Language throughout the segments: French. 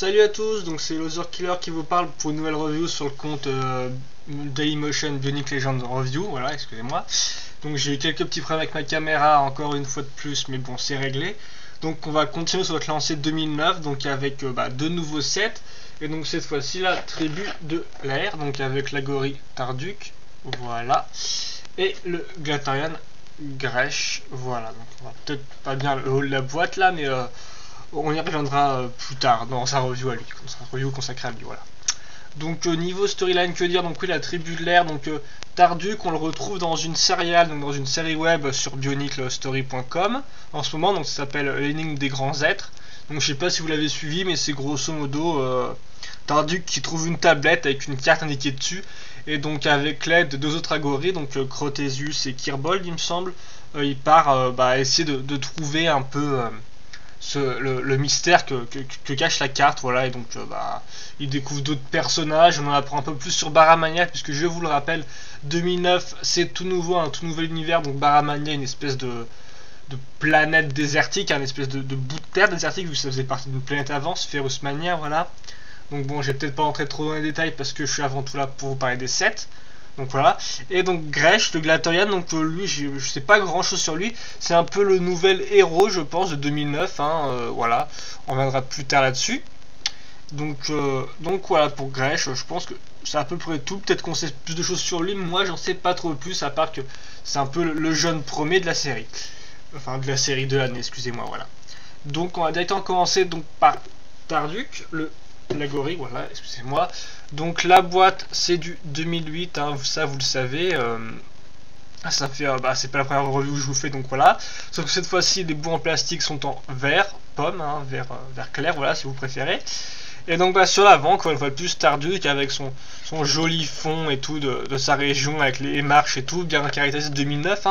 Salut à tous, donc c'est Loser Killer qui vous parle pour une nouvelle review sur le compte Dailymotion Bionic Legends Review, voilà, excusez-moi. Donc j'ai eu quelques petits problèmes avec ma caméra, encore une fois de plus, mais bon, c'est réglé. Donc on va continuer sur notre lancée 2009, donc avec deux nouveaux sets. Et donc cette fois-ci la tribu de l'air, donc avec l'Agori Tarduc, voilà. Et le Glatarian Gresh, voilà. Donc on va peut-être pas bien le haut de la boîte là, mais on y reviendra plus tard dans sa review à lui, sa review consacrée à lui, voilà. Donc niveau storyline, que dire? Donc oui, la tribu de l'air, donc Tarduc, on le retrouve dans une serial, donc dans une série web sur bioniclestory.com en ce moment, donc ça s'appelle L'énigme des grands êtres. Donc je sais pas si vous l'avez suivi, mais c'est grosso modo Tarduc qui trouve une tablette avec une carte indiquée dessus, et donc avec l'aide de deux autres agoris, donc Crotésius et Kirbold il me semble, il part essayer de trouver un peu le mystère que cache la carte, voilà. Et donc il découvre d'autres personnages, on en apprend un peu plus sur Baramania, puisque je vous le rappelle, 2009 c'est tout nouveau, un tout nouvel univers. Donc Baramania, une espèce de planète désertique, un espèce de bout de terre désertique, vu que ça faisait partie d'une planète avant, Spherusmania, voilà. Donc bon, je vais peut-être pas rentrer trop dans les détails parce que je suis avant tout là pour vous parler des sets. Donc voilà. Et donc Gresh, le Glatarian, donc lui je sais pas grand chose sur lui, c'est un peu le nouvel héros je pense de 2009, voilà, on reviendra plus tard là-dessus. Donc voilà pour Gresh, je pense que c'est à peu près tout, peut-être qu'on sait plus de choses sur lui, mais moi j'en sais pas trop plus, à part que c'est un peu le jeune premier de la série, enfin de la série de l'année, excusez-moi, voilà. Donc on va directement commencer donc par Tarduc, l'Agori, voilà, excusez-moi. Donc la boîte c'est du 2008, ça vous le savez. Ça fait, c'est pas la première review que je vous fais, donc voilà. Sauf que cette fois-ci les bouts en plastique sont en vert pomme, vert clair, voilà, si vous préférez. Et donc sur l'avant, encore une fois de plus, Tarduc avec son joli fond et tout de sa région, avec les marches et tout, bien caractérisé de 2009.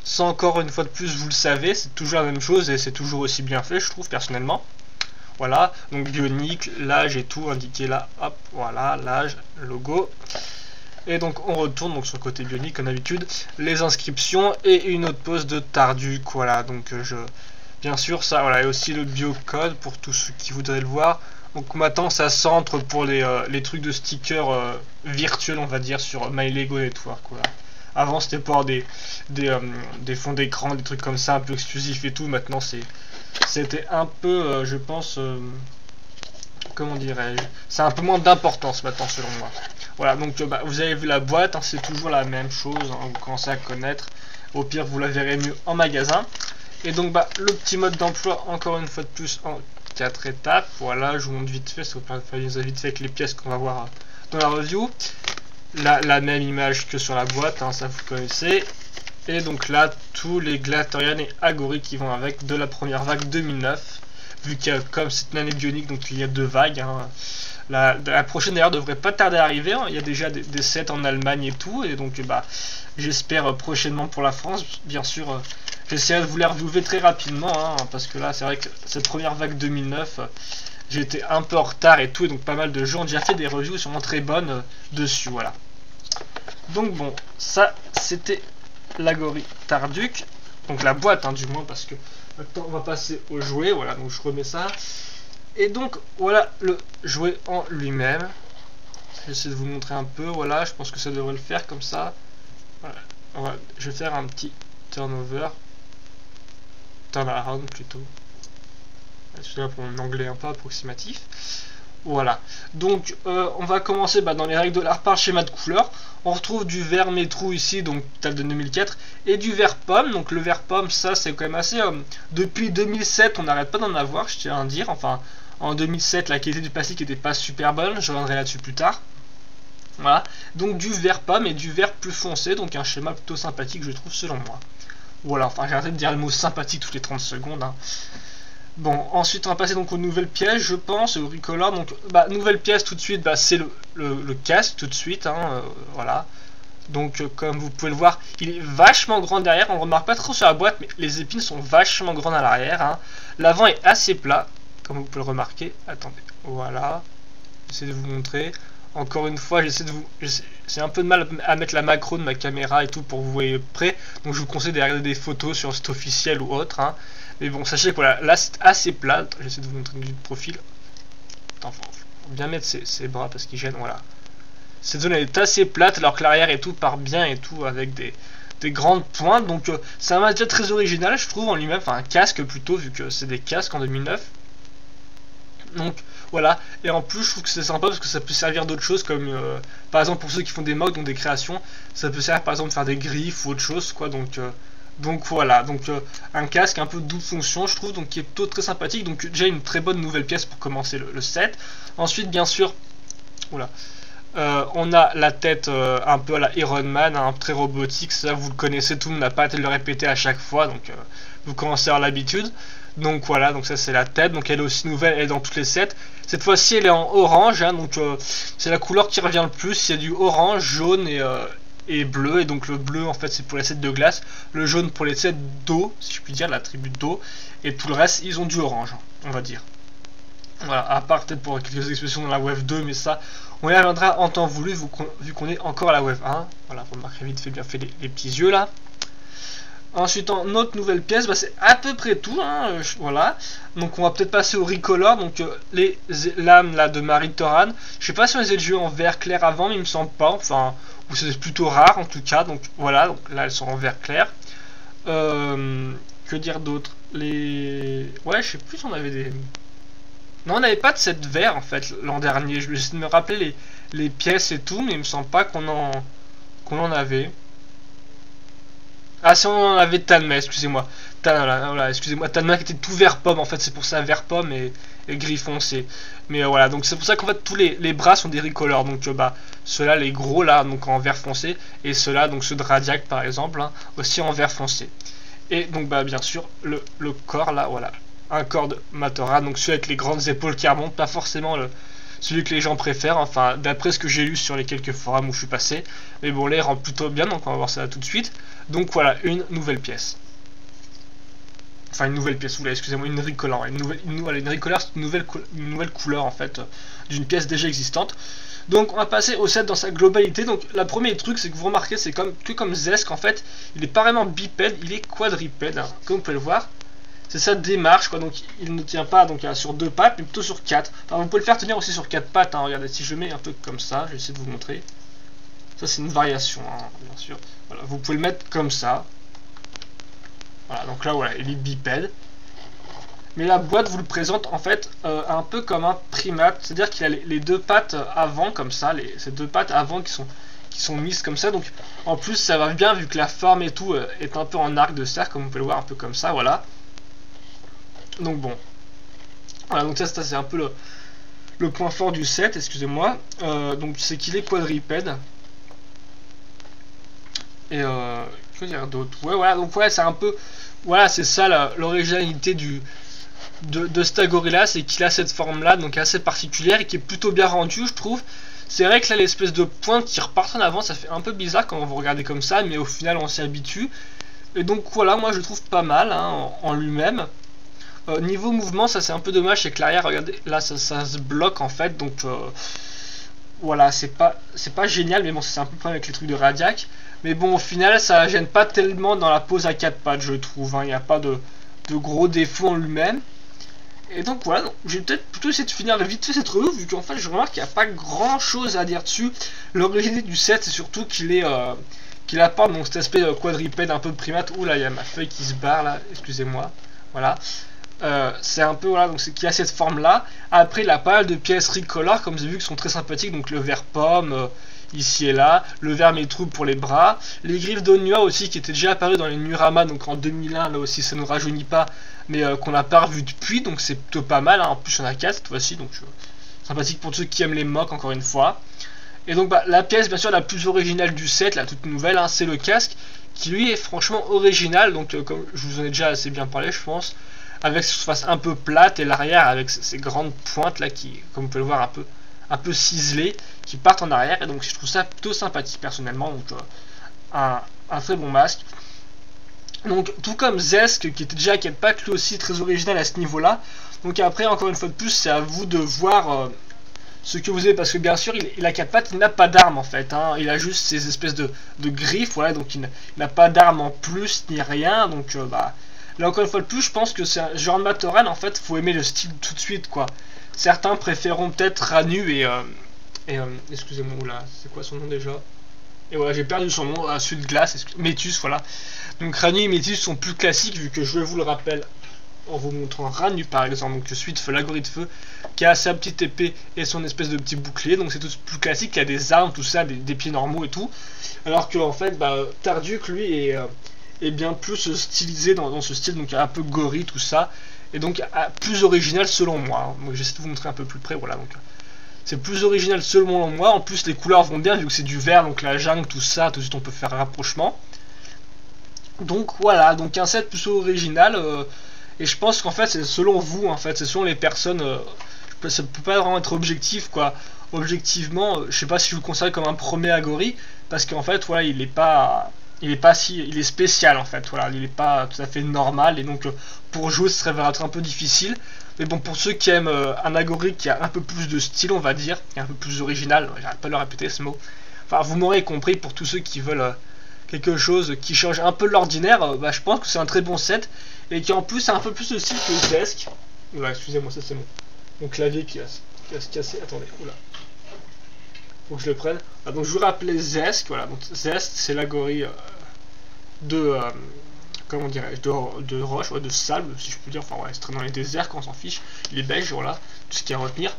Sans encore une fois de plus, vous le savez, c'est toujours la même chose et c'est toujours aussi bien fait, je trouve personnellement. Voilà, donc Bionic, l'âge et tout indiqué là, hop, voilà, l'âge, logo. Et donc on retourne donc sur le côté Bionic comme d'habitude, les inscriptions et une autre pose de Tarduc, voilà. Donc bien sûr ça, voilà, et aussi le biocode pour tous ceux qui voudraient le voir. Donc maintenant ça centre pour les trucs de stickers virtuels, on va dire, sur My Lego Network, voilà. Avant c'était pour des fonds d'écran, des trucs comme ça un peu exclusifs et tout. Maintenant c'était un peu, je pense, comment dirais-je, c'est un peu moins d'importance maintenant selon moi. Voilà, donc vous avez vu la boîte, c'est toujours la même chose, vous commencez à connaître. Au pire vous la verrez mieux en magasin. Et donc le petit mode d'emploi, encore une fois de plus, en 4 étapes. Voilà, je vous montre vite fait, ça vous permet de faire vite fait avec les pièces qu'on va voir dans la review. La même image que sur la boîte, ça vous connaissez. Et donc là, tous les Glatarian et Agori qui vont avec de la première vague 2009. Vu qu'il y a, comme c'est une année bionique, donc il y a 2 vagues. La prochaine d'ailleurs devrait pas tarder à arriver. Il y a déjà des sets en Allemagne et tout. Et donc j'espère prochainement pour la France. Bien sûr, j'essaierai de vous les reviewer très rapidement. Parce que là, c'est vrai que cette première vague 2009, j'ai été un peu en retard et tout. Et donc pas mal de gens ont déjà fait des reviews sûrement très bonnes dessus. Voilà. Donc bon, ça c'était l'Agori Tarduc, donc la boîte du moins, parce que maintenant on va passer au jouet. Voilà, donc je remets ça, et donc voilà le jouet en lui-même. J'essaie de vous montrer un peu, voilà, je pense que ça devrait le faire comme ça. Voilà, je vais faire un petit turnover, turn around plutôt, celui-là pour mon anglais un peu approximatif. Voilà, donc on va commencer dans les règles de l'art par schéma de couleur. On retrouve du vert métrou ici, donc date de 2004, et du vert pomme. Donc le vert pomme, ça c'est quand même assez... depuis 2007, on n'arrête pas d'en avoir, je tiens à dire. Enfin, en 2007, la qualité du plastique n'était pas super bonne, je reviendrai là-dessus plus tard. Voilà, donc du vert pomme et du vert plus foncé, donc un schéma plutôt sympathique, je trouve, selon moi. Voilà, enfin j'ai arrêté de dire le mot sympathique toutes les 30 secondes. Bon, ensuite on va passer donc aux nouvelles pièces, je pense, au recolor. Donc nouvelle pièce tout de suite, c'est le casque tout de suite, voilà. Donc comme vous pouvez le voir, il est vachement grand derrière, on ne remarque pas trop sur la boîte, mais les épines sont vachement grandes à l'arrière. L'avant est assez plat, comme vous pouvez le remarquer. Attendez, voilà, j'essaie de vous montrer. Encore une fois, c'est un peu de mal à mettre la macro de ma caméra et tout pour vous voyez près, donc je vous conseille de regarder des photos sur le site officiel ou autre. Mais bon, sachez que voilà, là c'est assez plat. J'essaie de vous montrer du profil. Attends, faut bien mettre ses bras parce qu'ils gênent, voilà. Cette zone elle est assez plate alors que l'arrière et tout part bien et tout avec des grandes pointes. Donc c'est un match déjà très original je trouve en lui-même, enfin un casque plutôt vu que c'est des casques en 2009. Donc voilà, et en plus je trouve que c'est sympa parce que ça peut servir d'autres choses comme par exemple pour ceux qui font des mocks, donc des créations, ça peut servir par exemple de faire des griffes ou autre chose quoi, donc voilà, donc un casque un peu double fonction je trouve, donc qui est plutôt très sympathique, donc déjà une très bonne nouvelle pièce pour commencer le set. Ensuite bien sûr, voilà, on a la tête un peu à la Iron Man, hein, très robotique, ça vous le connaissez, tout le monde n'a pas à le répéter à chaque fois, donc vous commencez à avoir l'habitude. Donc voilà, donc ça c'est la tête, donc elle est aussi nouvelle, elle est dans toutes les sets. Cette fois-ci elle est en orange, hein, donc c'est la couleur qui revient le plus, il y a du orange, jaune et bleu, et donc le bleu en fait c'est pour les sets de glace, le jaune pour les sets d'eau, si je puis dire, l'attribut d'eau, et tout le reste ils ont du orange, hein, on va dire. Voilà, à part peut-être pour quelques expressions dans la Wave 2, mais ça, on y reviendra en temps voulu, vu qu'on est encore à la Wave 1. Voilà, vous remarquerez vite fait bien fait les petits yeux là. Ensuite, en autre nouvelle pièce, bah, c'est à peu près tout, hein, voilà. Donc on va peut-être passer au recolor, donc les lames là de Marie Toran. Je sais pas si on les a jouées en vert clair avant, mais il me semble pas, enfin, ou c'est plutôt rare en tout cas, donc voilà, donc là elles sont en vert clair. Que dire d'autre? Ouais, je sais plus si on avait des... Non, on n'avait pas de set vert en fait l'an dernier. Je vais essayer de me rappeler les pièces et tout, mais il me semble pas qu'on en avait. Ah, si on en avait Tanma, excusez-moi. Voilà, excusez-moi, Tanma qui était tout vert pomme en fait, c'est pour ça vert pomme et gris foncé. Mais voilà, donc c'est pour ça qu'en fait tous les bras sont des recolors. Donc bah ceux-là, les gros là, donc en vert foncé, et ceux-là, donc ceux de Radiac par exemple, hein, aussi en vert foncé. Et donc bah bien sûr le corps là, voilà. Un corps de Matora, donc celui avec les grandes épaules qui remontent, pas forcément celui que les gens préfèrent, enfin d'après ce que j'ai lu sur les quelques forums où je suis passé, mais bon là il rend plutôt bien, donc on va voir ça là tout de suite. Donc voilà, une nouvelle pièce. Enfin une nouvelle pièce, excusez-moi, une recolor. Une recolor c'est une nouvelle couleur en fait, d'une pièce déjà existante. Donc on va passer au set dans sa globalité. Donc la première truc c'est que vous remarquez, c'est comme Zesk en fait, il est pas vraiment bipède, il est quadripède, hein, comme vous pouvez le voir. C'est sa démarche quoi, donc il ne tient pas donc sur deux pattes mais plutôt sur quatre. Enfin vous pouvez le faire tenir aussi sur quatre pattes, hein. Regardez, si je mets un peu comme ça, je vais essayer de vous montrer. Ça c'est une variation, hein, bien sûr. Voilà, vous pouvez le mettre comme ça. Voilà, donc là voilà, il est bipède. Mais la boîte vous le présente en fait un peu comme un primate, c'est-à-dire qu'il a les deux pattes avant comme ça, ces deux pattes avant qui sont mises comme ça. Donc en plus ça va bien vu que la forme et tout est un peu en arc de cercle, comme vous pouvez le voir un peu comme ça, voilà. Donc bon, voilà, donc ça c'est un peu le point fort du set, excusez-moi. Donc c'est qu'il est quadripède. Et que dire d'autre? Ouais, voilà, donc ouais, c'est un peu, voilà, c'est ça l'originalité de Stagorilla, c'est qu'il a cette forme là, donc assez particulière et qui est plutôt bien rendue, je trouve. C'est vrai que là l'espèce de pointe qui repartent en avant, ça fait un peu bizarre quand vous regardez comme ça, mais au final on s'y habitue. Et donc voilà, moi je trouve pas mal, hein, en lui-même. Niveau mouvement, ça c'est un peu dommage, c'est que l'arrière, regardez, là ça se bloque en fait, donc voilà, c'est pas génial, mais bon, c'est un peu le problème avec les trucs de Radiac. Mais bon, au final, ça gêne pas tellement dans la pose à 4 pattes, je trouve, hein. Il n'y a pas de gros défauts en lui-même. Et donc voilà, j'ai peut-être plutôt essayé de finir vite fait cette review, vu qu'en fait je remarque qu'il n'y a pas grand chose à dire dessus. L'originalité du set, c'est surtout qu'il apporte donc cet aspect quadripède un peu primate. Ouh là, il y a ma feuille qui se barre là, excusez-moi. Voilà. C'est un peu, voilà, donc c'est qu'il y a cette forme là. Après il a pas mal de pièces recolor comme vous avez vu qui sont très sympathiques, donc le vert pomme ici et là, le vert métroupe pour les bras, les griffes d'Onua aussi qui étaient déjà apparues dans les Nurama, donc en 2001, là aussi ça nous rajeunit pas, mais qu'on n'a pas revu depuis, donc c'est plutôt pas mal, hein. En plus on a 4 cette fois-ci, donc sympathique pour ceux qui aiment les mocks encore une fois. Et donc bah, la pièce bien sûr la plus originale du set, la toute nouvelle, hein, c'est le casque, qui lui est franchement original, donc comme je vous en ai déjà assez bien parlé je pense, avec cette surface un peu plate et l'arrière avec ces grandes pointes là qui, comme vous pouvez le voir, un peu ciselées, qui partent en arrière, et donc je trouve ça plutôt sympathique personnellement, donc un très bon masque. Donc tout comme Zesk qui était déjà à 4 pattes, lui aussi très original à ce niveau là. Donc après encore une fois de plus c'est à vous de voir ce que vous avez, parce que bien sûr il a 4 pattes, il n'a pas d'arme en fait, hein. Il a juste ces espèces de griffes, voilà, donc il n'a pas d'arme en plus ni rien, donc bah là encore une fois de plus je pense que c'est un genre de Matoran en fait, faut aimer le style tout de suite quoi. certains préféreront peut-être Ranu et excusez-moi, oula, c'est quoi son nom déjà? Et voilà, j'ai perdu son nom, celui de glace, Métus, voilà. Donc Ranu et Métus sont plus classiques, vu que je vous le rappelle en vous montrant Ranu par exemple, donc celui de feu, l'Agorie de feu, qui a sa petite épée et son espèce de petit bouclier, donc c'est tout plus classique, qui a des armes, tout ça, des pieds normaux et tout. Alors que en fait, Tarduc lui est bien plus stylisé dans ce style, donc un peu gorille, tout ça, et donc plus original selon moi. Donc j'essaie de vous montrer un peu plus près, voilà, donc c'est plus original selon moi. En plus les couleurs vont bien vu que c'est du vert, donc la jungle, tout ça, tout de suite on peut faire un rapprochement. Donc voilà, donc un set plus original, et je pense qu'en fait c'est selon vous, en fait c'est selon les personnes, ça peut pas vraiment être objectif quoi. Objectivement, je sais pas si je vous considère comme un premier Agorie, parce qu'en fait voilà il est spécial en fait, voilà, il est pas tout à fait normal, et donc pour jouer ce serait un peu difficile. Mais bon, pour ceux qui aiment un Agorie qui a un peu plus de style, on va dire, et un peu plus original, j'arrête pas de le répéter ce mot, enfin vous m'aurez compris, pour tous ceux qui veulent quelque chose qui change un peu de l'ordinaire, je pense que c'est un très bon set, et qui en plus a un peu plus de style que Zesk. Ouais, excusez-moi, ça c'est mon clavier qui va se casser, attendez, oula. Faut que je le prenne. Donc je vous rappelais Zesk, voilà, donc Zesk c'est l'Agorie comment dirais-je, de roche, ouais, de sable, si je peux dire, enfin ouais, c'est très dans les déserts quand on s'en fiche, il est beige, voilà, tout ce qu'il y a à retenir.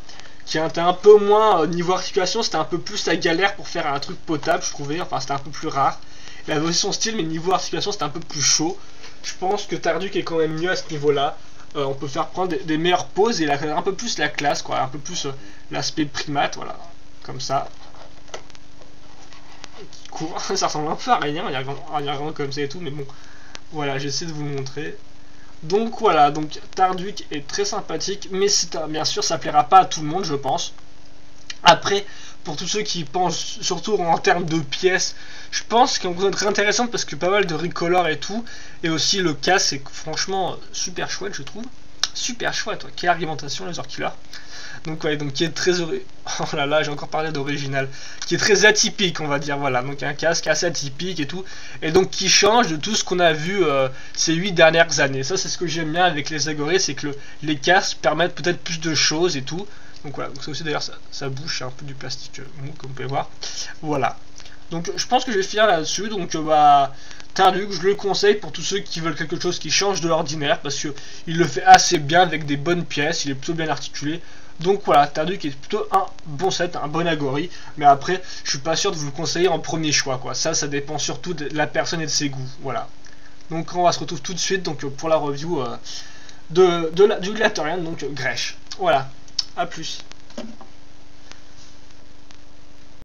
Qui était un peu moins, niveau articulation, c'était un peu plus la galère pour faire un truc potable, je trouvais, enfin c'était un peu plus rare. Il avait aussi son style, mais niveau articulation, c'était un peu plus chaud. Je pense que Tarduc est quand même mieux à ce niveau-là. On peut faire prendre des meilleures poses, et il a un peu plus la classe, quoi, un peu plus l'aspect primate, voilà, comme ça. Court. Ça ressemble un peu à rien, il y a rien comme ça et tout, mais bon, voilà, j'essaie de vous le montrer. Donc voilà, donc Tarduc est très sympathique, mais bien sûr ça plaira pas à tout le monde, je pense. Après, pour tous ceux qui pensent surtout en termes de pièces, je pense qu'elle est très intéressante parce que pas mal de recolor et tout, et aussi le casque c'est franchement super chouette, je trouve. Super chouette, ouais. Quelle argumentation les Orkillers. Donc ouais, donc qui est très oh là là, j'ai encore parlé d'original, qui est très atypique, on va dire, voilà, donc un casque assez atypique et tout, et donc qui change de tout ce qu'on a vu ces 8 dernières années. Ça c'est ce que j'aime bien avec les Agories, c'est que les casques permettent peut-être plus de choses et tout. Donc voilà, donc ça aussi d'ailleurs ça bouge, c'est un peu du plastique mou comme vous pouvez voir. Voilà. Donc je pense que je vais finir là-dessus, donc Tarduc, je le conseille pour tous ceux qui veulent quelque chose qui change de l'ordinaire, parce que il le fait assez bien avec des bonnes pièces, il est plutôt bien articulé. Donc voilà, Tarduc est plutôt un bon set, un bon Agorie, mais après, je suis pas sûr de vous le conseiller en premier choix, quoi. Ça dépend surtout de la personne et de ses goûts, voilà. Donc on va se retrouver tout de suite donc pour la review du Glatorian, donc Grèche. Voilà, à plus.